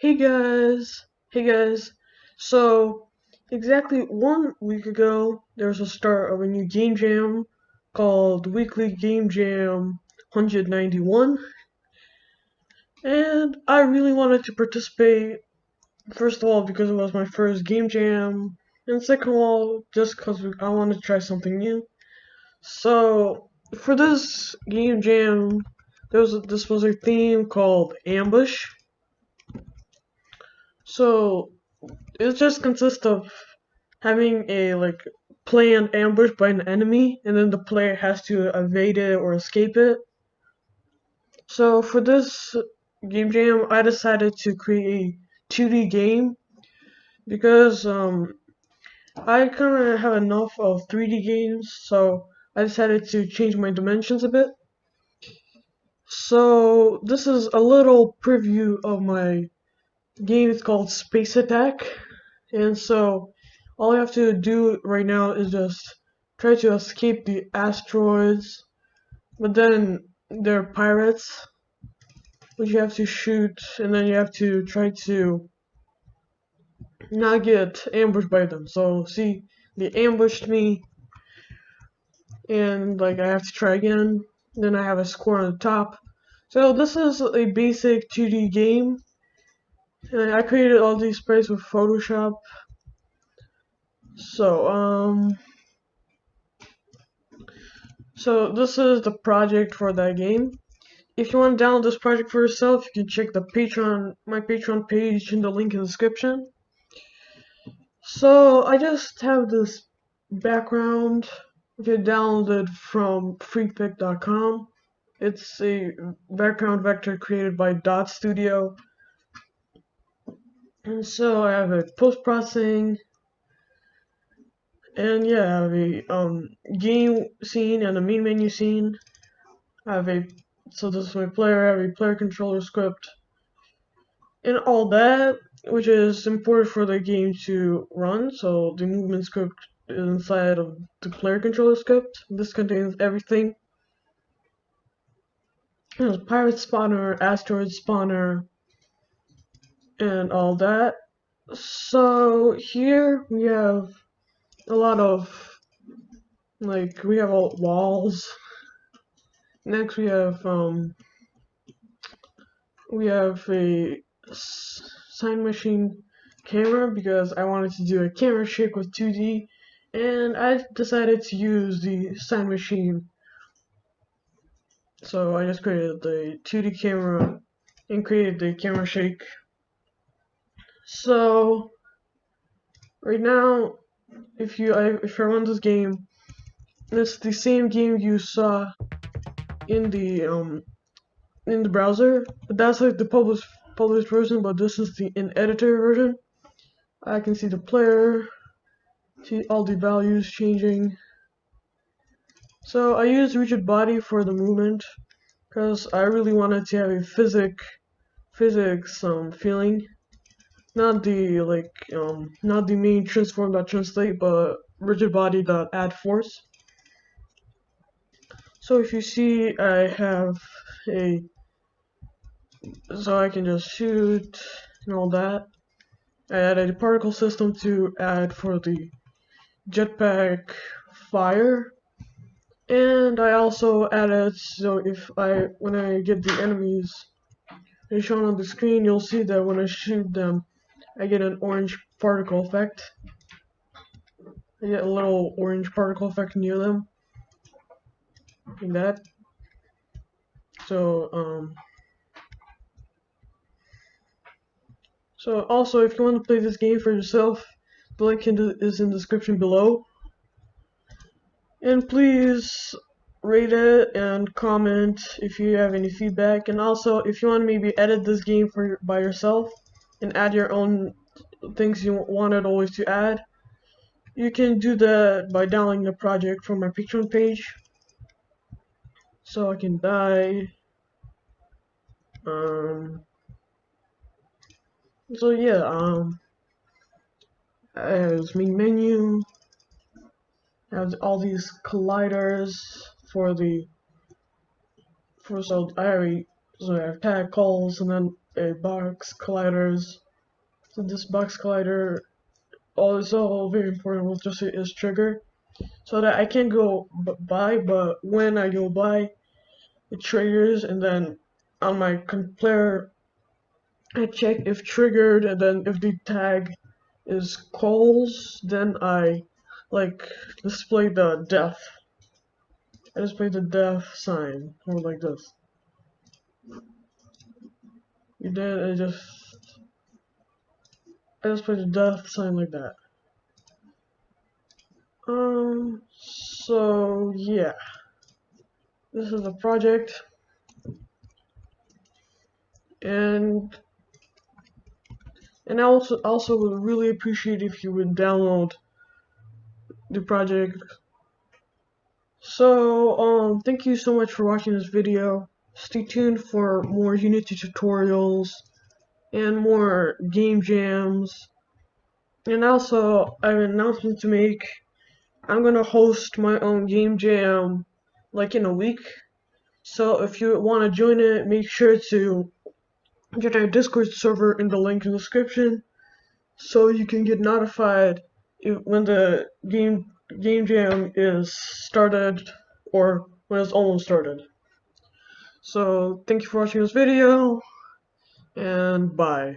Hey guys. So, exactly 1 week ago, there was a start of a new game jam called Weekly Game Jam 191, and I really wanted to participate. First of all, because it was my first game jam, and second of all, just because I wanted to try something new. So, for this game jam, this was a theme called Ambush. So, it just consists of having a planned ambush by an enemy, and then the player has to evade it or escape it. So for this game jam, I decided to create a 2D game because I kind of have enough of 3D games, so I decided to change my dimensions a bit. So this is a little preview of my game. It's called Space Attack. And so all I have to do right now is just try to escape the asteroids, but then there are pirates which you have to shoot, and then you have to try to not get ambushed by them. So see, they ambushed me, and I have to try again. Then I have a score on the top. So this is a basic 2D game, and I created all these sprites with Photoshop. So So this is the project for that game. If you want to download this project for yourself, you can check my Patreon page in the link in the description. So I just have this background which I downloaded from freepic.com. It's a background vector created by Dot Studio. And so I have a post processing, and yeah, I have a game scene and a main menu scene. I have a so this is my player. I have a player controller script and all that, which is important for the game to run. So the movement script is inside of the player controller script. This contains everything. There's pirate spawner, asteroid spawner, and all that. So here we have a lot of we have all walls. Next we have a sign machine camera because I wanted to do a camera shake with 2D, and I decided to use the sign machine. So I just created the 2D camera and created the camera shake. So right now, if I run this game, it's the same game you saw in the browser, but that's the published version. But this is the in editor version. I can see the player, see all the values changing. So I used rigid body for the movement because I really wanted to have a physics feeling, not the not the main transform.translate, but rigid body dot add force. So if you see, I have a so I can just shoot and all that. I added a particle system to add for the jetpack fire. And I also added, so when I get the enemies shown on the screen, you'll see that when I shoot them, I get an orange particle effect. I get a little orange particle effect near them, like that. So also if you want to play this game for yourself, the link is in the description below. And please rate it and comment if you have any feedback. And also, if you want to maybe edit this game by yourself and add your own things you wanted always to add, you can do that by downloading the project from my Patreon page. So I can die. So yeah, as main menu, I have all these colliders for the so I have tag calls, and then a box colliders. So this box collider also very important with just its trigger, so that I can go by, but when I go by, it triggers, and then on my player I check if triggered, and then if the tag is calls, then I like display the death. I display the death sign, or like this. You did. I display the death sign like that. So yeah, this is the project, and I also would really appreciate if you would download the project. So thank you so much for watching this video. Stay tuned for more Unity tutorials and more game jams. And also, I have an announcement to make. I'm gonna host my own game jam like in a week. So if you want to join it, make sure to join our Discord server in the link in the description, so you can get notified when the game jam is started, or when it's almost started. So thank you for watching this video, and bye.